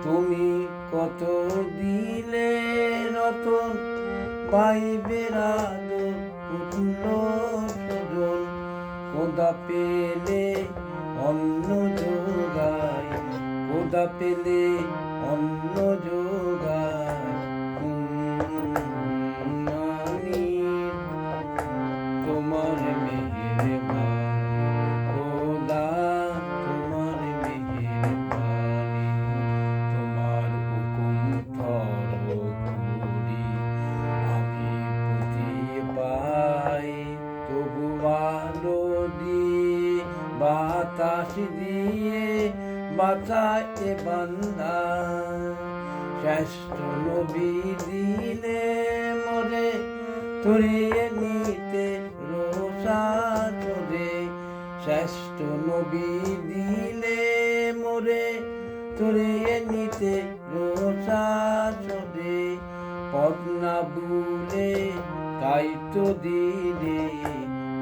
তুমি কত দিলে রতন পাইবে আদর পুত্র সুজন খোদা পেলে অন্ন যোগায় খোদা পেলে অন্ন যোগায় তোমার মেহেরবানি খোদা তোমার মেহেরবানি তোমার হুকুম ফলো করি আমি পুঁথি পাই তবু আলো দিয়ে বাতাস দিয়ে বাঁচায় এ বান্দা শ্রেষ্ঠ নবী দিলে মরে তরিয়ে নিতে রোষা চলে শ্রেষ্ঠ নবী দিলে মরে তরিয়ে নিতে রোষা চলে পদ্মা বুলে তাই তো দিলে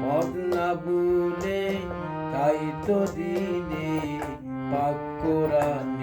পদ্মা বুলে তাই তো দিলে পাক কোরআন